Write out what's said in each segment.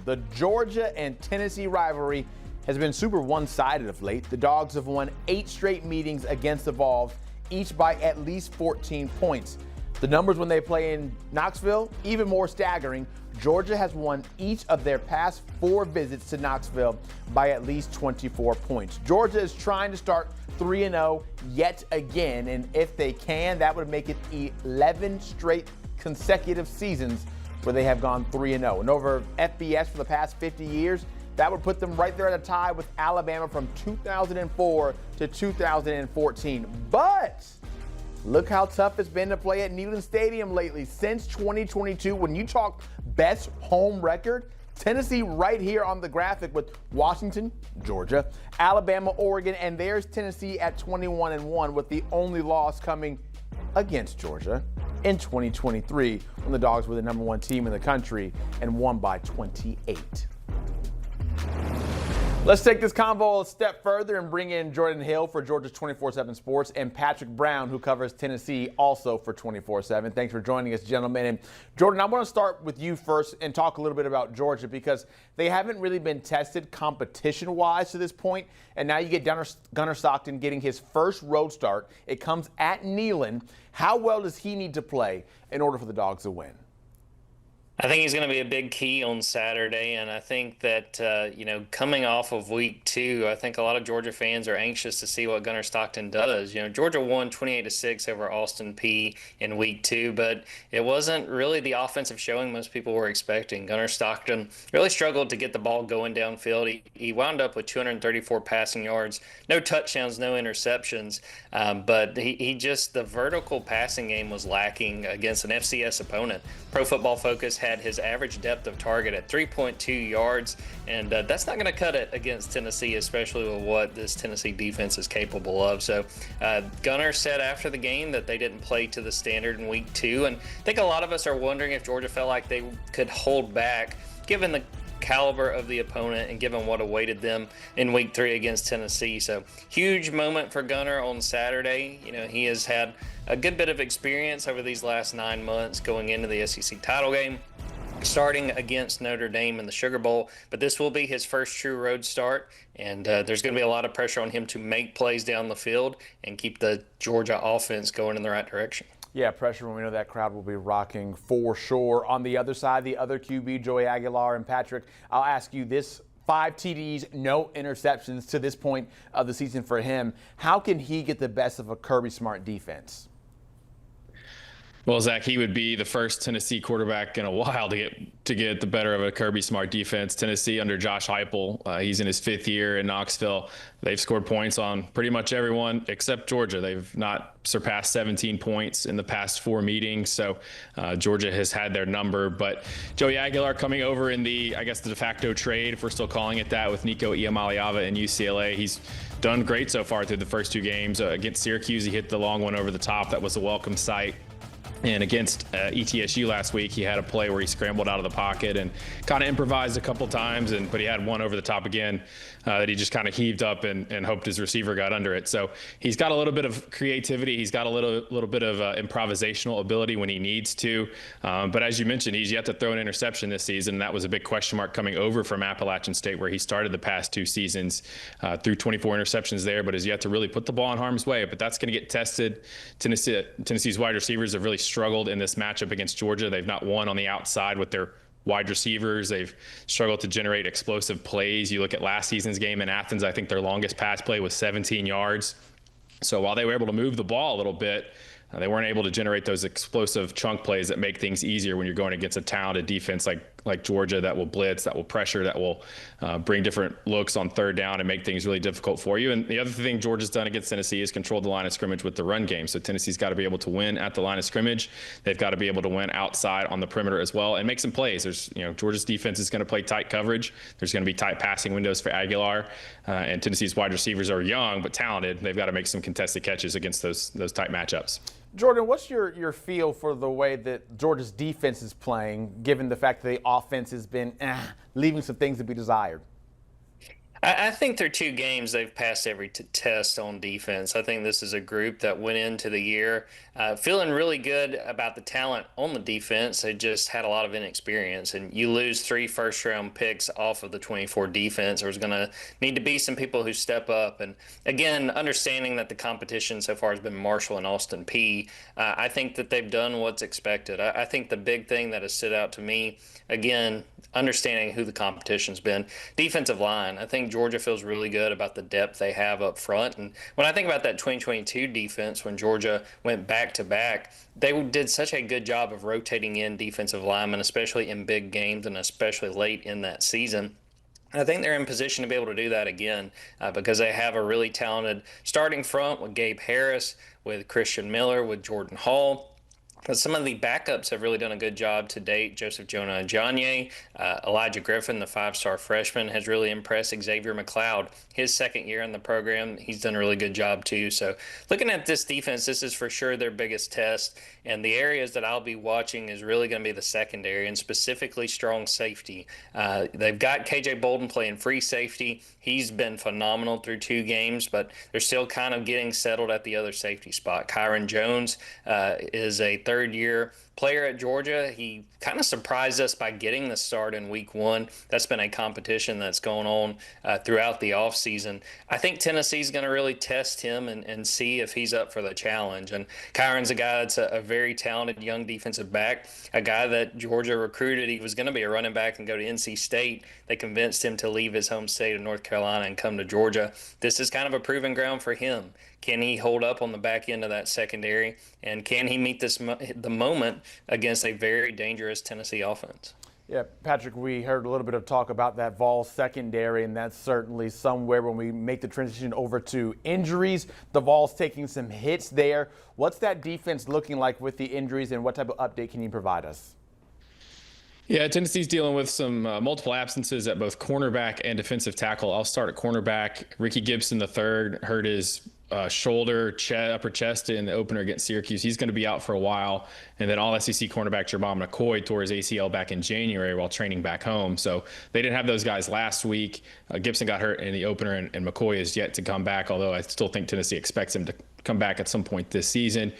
The Georgia and Tennessee rivalry has been super one-sided of late. The Dogs have won 8 straight meetings against the Vols, each by at least 14 points. The numbers when they play in Knoxville, even more staggering. Georgia has won each of their past 4 visits to Knoxville by at least 24 points. Georgia is trying to start 3-0 yet again, and if they can, that would make it 11 straight consecutive seasons where they have gone 3-0. And over FBS for the past 50 years, that would put them right there at a tie with Alabama from 2004 to 2014. But look how tough it's been to play at Neyland Stadium lately. Since 2022, when you talk best home record, Tennessee right here on the graphic with Washington, Georgia, Alabama, Oregon, and there's Tennessee at 21-1 with the only loss coming against Georgia in 2023 when the Dogs were the #1 team in the country and won by 28. Let's take this convo a step further and bring in Jordan Hill for Georgia's 24/7 Sports and Patrick Brown, who covers Tennessee also for 24/7. Thanks for joining us, gentlemen. And Jordan, I want to start with you first and talk a little bit about Georgia because they haven't really been tested competition-wise to this point. And now you get Gunner Stockton getting his first road start. It comes at Neyland. How well does he need to play in order for the Dogs to win? I think he's going to be a big key on Saturday, and I think that, coming off of week 2, I think a lot of Georgia fans are anxious to see what Gunner Stockton does. Georgia won 28-6 over Austin Peay in week 2, but it wasn't really the offensive showing most people were expecting. Gunner Stockton really struggled to get the ball going downfield. He wound up with 234 passing yards, no touchdowns, no interceptions, but the vertical passing game was lacking against an FCS opponent. Pro Football Focus had his average depth of target at 3.2 yards, and that's not going to cut it against Tennessee, especially with what this Tennessee defense is capable of. So Gunner said after the game that they didn't play to the standard in week 2, and I think a lot of us are wondering if Georgia felt like they could hold back given the caliber of the opponent and given what awaited them in week 3 against Tennessee. So huge moment for Gunner on Saturday. He has had a good bit of experience over these last 9 months going into the SEC title game, starting against Notre Dame in the Sugar Bowl, but this will be his first true road start, and there's going to be a lot of pressure on him to make plays down the field and keep the Georgia offense going in the right direction. Yeah, pressure when we know that crowd will be rocking for sure. On the other side, the other QB, Joey Aguilar, and Patrick, I'll ask you this. 5 TDs, no interceptions to this point of the season for him. How can he get the best of a Kirby Smart defense? Well, Zach, he would be the first Tennessee quarterback in a while to get the better of a Kirby Smart defense. Tennessee under Josh Heupel, he's in his 5th year in Knoxville. They've scored points on pretty much everyone except Georgia. They've not surpassed 17 points in the past 4 meetings, so Georgia has had their number. But Joey Aguilar coming over in the de facto trade, if we're still calling it that, with Nico Iamaleava in UCLA. He's done great so far through the first 2 games. Against Syracuse, he hit the long one over the top. That was a welcome sight. And against ETSU last week, he had a play where he scrambled out of the pocket and kind of improvised a couple times, but he had one over the top again that he just kind of heaved up and hoped his receiver got under it. So he's got a little bit of creativity. He's got a little bit of improvisational ability when he needs to. But as you mentioned, he's yet to throw an interception this season. That was a big question mark coming over from Appalachian State, where he started the past 2 seasons, threw 24 interceptions there, but has yet to really put the ball in harm's way. But that's going to get tested. Tennessee's wide receivers have really struggled in this matchup against Georgia. They've not won on the outside with their wide receivers. They've struggled to generate explosive plays. You look at last season's game in Athens, I think their longest pass play was 17 yards. So while they were able to move the ball a little bit, they weren't able to generate those explosive chunk plays that make things easier when you're going against a talented defense like Georgia that will blitz, that will pressure, that will bring different looks on 3rd down and make things really difficult for you. And the other thing Georgia's done against Tennessee is control the line of scrimmage with the run game. So Tennessee's got to be able to win at the line of scrimmage. They've got to be able to win outside on the perimeter as well and make some plays. Georgia's defense is going to play tight coverage. There's going to be tight passing windows for Aguilar. And Tennessee's wide receivers are young but talented. They've got to make some contested catches against those tight matchups. Jordan, what's your feel for the way that Georgia's defense is playing, given the fact that the offense has been leaving some things to be desired? I think they're two games they've passed every test on defense. I think this is a group that went into the year feeling really good about the talent on the defense. They just had a lot of inexperience, and you lose 3 first-round picks off of the 24 defense. There's going to need to be some people who step up. And again, understanding that the competition so far has been Marshall and Austin Peay, I think that they've done what's expected. I think the big thing that has stood out to me, again, understanding who the competition's been, defensive line. I think Georgia feels really good about the depth they have up front. And when I think about that 2022 defense, when Georgia went back to back, they did such a good job of rotating in defensive linemen, especially in big games and especially late in that season. I think they're in position to be able to do that again because they have a really talented starting front with Gabe Harris, with Christian Miller, with Jordan Hall. But some of the backups have really done a good job to date. Joseph Jonah Ajonye, Elijah Griffin, the 5-star freshman, has really impressed. Xavier McLeod, his second year in the program, he's done a really good job too. So looking at this defense, this is for sure their biggest test. And the areas that I'll be watching is really going to be the secondary and specifically strong safety. They've got KJ Bolden playing free safety. He's been phenomenal through 2 games, but they're still kind of getting settled at the other safety spot. Kyron Jones is a third-year player at Georgia. He kind of surprised us by getting the start in week 1. That's been a competition that's going on throughout the offseason. I think Tennessee's going to really test him and see if he's up for the challenge. And Kyron's a guy that's a very talented young defensive back, a guy that Georgia recruited. He was going to be a running back and go to NC State. They convinced him to leave his home state of North Carolina and come to Georgia. This is kind of a proving ground for him. Can he hold up on the back end of that secondary? And can he meet the moment against a very dangerous Tennessee offense? Yeah, Patrick, we heard a little bit of talk about that Vols secondary, and that's certainly somewhere when we make the transition over to injuries. The Vols taking some hits there. What's that defense looking like with the injuries, and what type of update can you provide us? Yeah, Tennessee's dealing with some multiple absences at both cornerback and defensive tackle. I'll start at cornerback. Ricky Gibson III hurt his shoulder, upper chest in the opener against Syracuse. He's going to be out for a while. And then all-SEC cornerback Jermon McCoy tore his ACL back in January while training back home. So they didn't have those guys last week. Gibson got hurt in the opener, and McCoy is yet to come back, although I still think Tennessee expects him to come back at some point this season.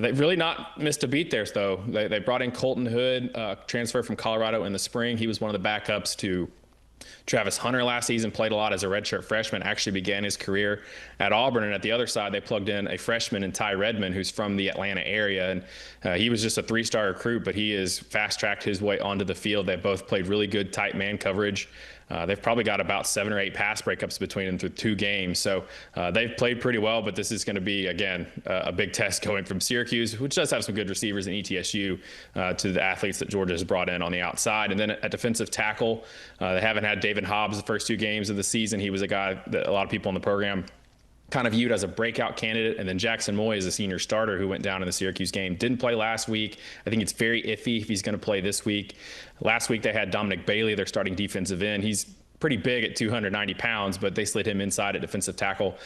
They've really not missed a beat there, though. They brought in Colton Hood, transfer from Colorado in the spring. He was one of the backups to Travis Hunter last season, played a lot as a redshirt freshman, actually began his career at Auburn. And at the other side, they plugged in a freshman in Ty Redmond, who's from the Atlanta area. And he was just a 3-star recruit, but he has fast-tracked his way onto the field. They both played really good tight man coverage. They've probably got about 7 or 8 pass breakups between them through 2 games. So they've played pretty well, but this is going to be, again, a big test going from Syracuse, which does have some good receivers in ETSU, to the athletes that Georgia has brought in on the outside. And then at defensive tackle, they haven't had David Hobbs the first 2 games of the season. He was a guy that a lot of people in the program kind of viewed as a breakout candidate. And then Jackson Moy is a senior starter who went down in the Syracuse game. Didn't play last week. I think it's very iffy if he's going to play this week. Last week they had Dominic Bailey, their starting defensive end. He's pretty big at 290 pounds, but they slid him inside at defensive tackle.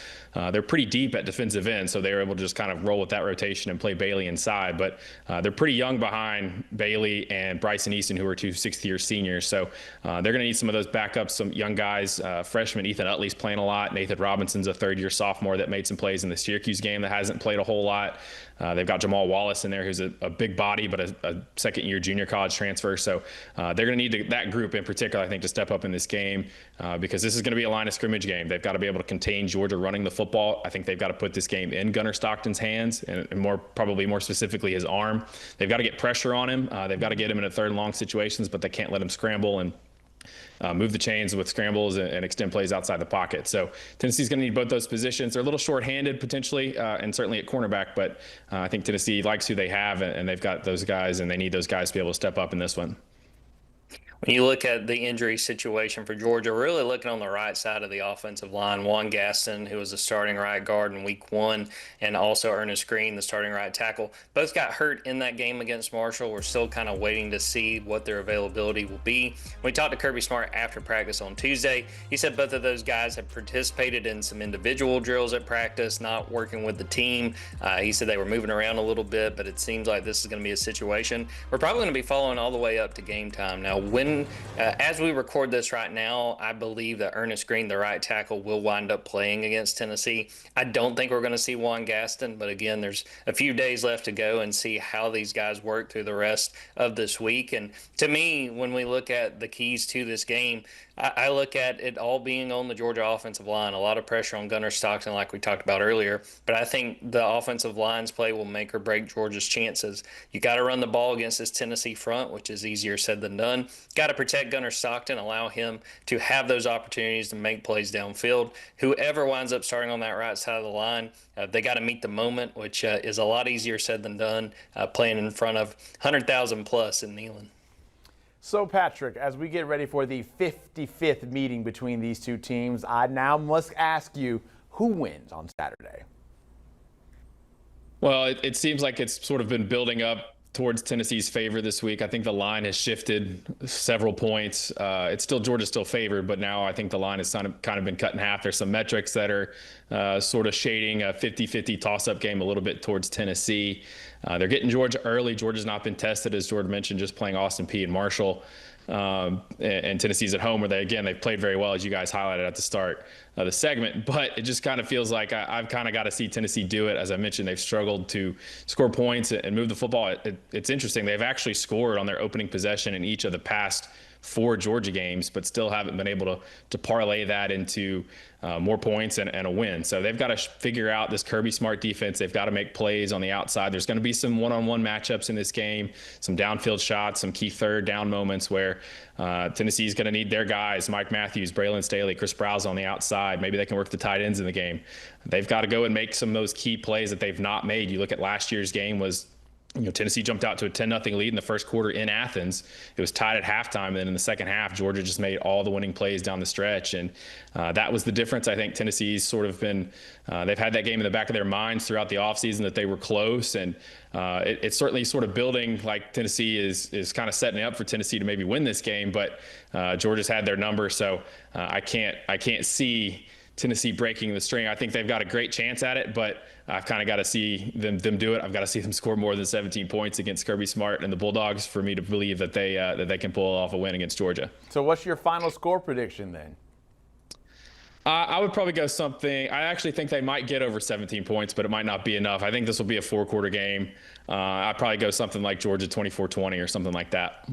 They're pretty deep at defensive end, so they were able to just kind of roll with that rotation and play Bailey inside. But they're pretty young behind Bailey and Bryson Easton, who are 2 sixth-year seniors. So they're going to need some of those backups, some young guys. Freshman Ethan Utley's playing a lot. Nathan Robinson's a third-year sophomore that made some plays in the Syracuse game that hasn't played a whole lot. They've got Jamal Wallace in there, who's a big body, but a second-year junior college transfer. So they're going to need that group in particular, I think, to step up in this game because this is going to be a line of scrimmage game. They've got to be able to contain Georgia running the football. I think they've got to put this game in Gunner Stockton's hands and probably more specifically his arm. They've got to get pressure on him. They've got to get him into third and long situations, but they can't let him scramble and move the chains with scrambles and extend plays outside the pocket. So Tennessee's going to need both those positions. They're a little short-handed potentially, and certainly at cornerback, but I think Tennessee likes who they have, and they've got those guys, and they need those guys to be able to step up in this one. When you look at the injury situation for Georgia, we're really looking on the right side of the offensive line. Juan Gaston, who was the starting right guard in week 1, and also Ernest Green, the starting right tackle, both got hurt in that game against Marshall. We're still kind of waiting to see what their availability will be. When we talked to Kirby Smart after practice on Tuesday, he said both of those guys have participated in some individual drills at practice, not working with the team. He said they were moving around a little bit, but it seems like this is going to be a situation we're probably going to be following all the way up to game time. Now, when as we record this right now, I believe that Ernest Green, the right tackle, will wind up playing against Tennessee. I don't think we're going to see Juan Gaston, but again, there's a few days left to go and see how these guys work through the rest of this week. And to me, when we look at the keys to this game, I look at it all being on the Georgia offensive line. A lot of pressure on Gunner Stockton, like we talked about earlier. But I think the offensive line's play will make or break Georgia's chances. You got to run the ball against this Tennessee front, which is easier said than done. Got to protect Gunner Stockton, allow him to have those opportunities to make plays downfield. Whoever winds up starting on that right side of the line, they got to meet the moment, which is a lot easier said than done, playing in front of 100,000 plus in Neyland. So, Patrick, as we get ready for the 55th meeting between these two teams, I now must ask you, who wins on Saturday? Well, it seems like it's sort of been building up towards Tennessee's favor this week. I think the line has shifted several points. It's still Georgia's still favored, but now I think the line has kind of been cut in half. There's some metrics that are sort of shading a 50-50 toss-up game a little bit towards Tennessee. They're getting Georgia early. Georgia's not been tested, as Jordan mentioned, just playing Austin Peay and Marshall. And Tennessee's at home, where they've played very well, as you guys highlighted at the start of the segment. But it just kind of feels like I've kind of got to see Tennessee do it. As I mentioned, they've struggled to score points and move the football. It's interesting. They've actually scored on their opening possession in each of the past 4 Georgia games, but still haven't been able to parlay that into more points and a win. So they've got to figure out this Kirby Smart defense. They've got to make plays on the outside. There's going to be some one-on-one matchups in this game, some downfield shots, some key third down moments where Tennessee's going to need their guys, Mike Matthews, Braylon Staley, Chris Browse on the outside. Maybe they can work the tight ends in the game. They've got to go and make some of those key plays that they've not made. You look at last year's game was, Tennessee jumped out to a 10-0 lead in the first quarter in Athens. It was tied at halftime. And then in the second half, Georgia just made all the winning plays down the stretch. And that was the difference. I think Tennessee's sort of been, they've had that game in the back of their minds throughout the offseason that they were close. And it's certainly sort of building like Tennessee is kind of setting up for Tennessee to maybe win this game. But Georgia's had their number. So I can't see Tennessee breaking the string. I think they've got a great chance at it, but I've kind of got to see them do it. I've got to see them score more than 17 points against Kirby Smart and the Bulldogs for me to believe that they can pull off a win against Georgia. So what's your final score prediction then? I would probably go something. I actually think they might get over 17 points, but it might not be enough. I think this will be a 4-quarter game. I'd probably go something like Georgia 24-20 or something like that.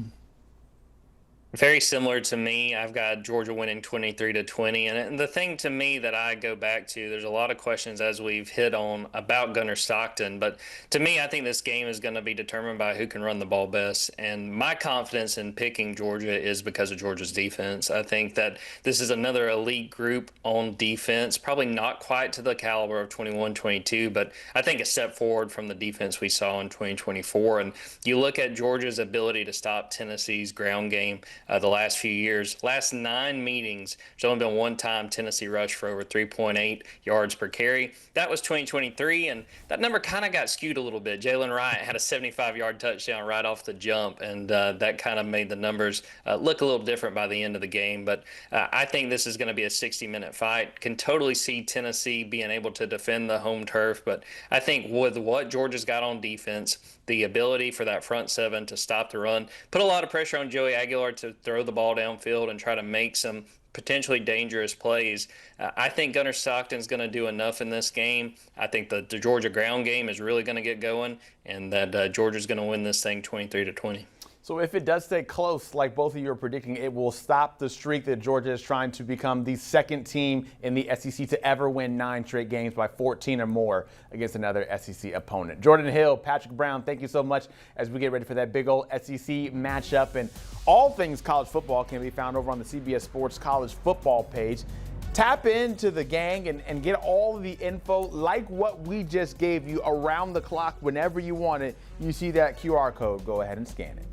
Very similar to me. I've got Georgia winning 23-20. And the thing to me that I go back to, there's a lot of questions, as we've hit on, about Gunner Stockton. But to me, I think this game is going to be determined by who can run the ball best. And my confidence in picking Georgia is because of Georgia's defense. I think that this is another elite group on defense, probably not quite to the caliber of 21-22, but I think a step forward from the defense we saw in 2024. And you look at Georgia's ability to stop Tennessee's ground game the last few years. Last 9 meetings, there's only been one time Tennessee rushed for over 3.8 yards per carry. That was 2023, and that number kind of got skewed a little bit. Jalen Wright had a 75-yard touchdown right off the jump, and that kind of made the numbers look a little different by the end of the game. But I think this is going to be a 60-minute fight. Can totally see Tennessee being able to defend the home turf, but I think with what Georgia's got on defense, the ability for that front seven to stop the run, put a lot of pressure on Joey Aguilar to throw the ball downfield and try to make some potentially dangerous plays. I think Gunner Stockton's going to do enough in this game. I think the Georgia ground game is really going to get going, and that Georgia's going to win this thing 23-20. So if it does stay close, like both of you are predicting, it will stop the streak that Georgia is trying to become the second team in the SEC to ever win 9 straight games by 14 or more against another SEC opponent. Jordan Hill, Patrick Brown, thank you so much as we get ready for that big old SEC matchup. And all things college football can be found over on the CBS Sports College Football page. Tap into the gang and get all of the info like what we just gave you around the clock whenever you want it. You see that QR code, go ahead and scan it.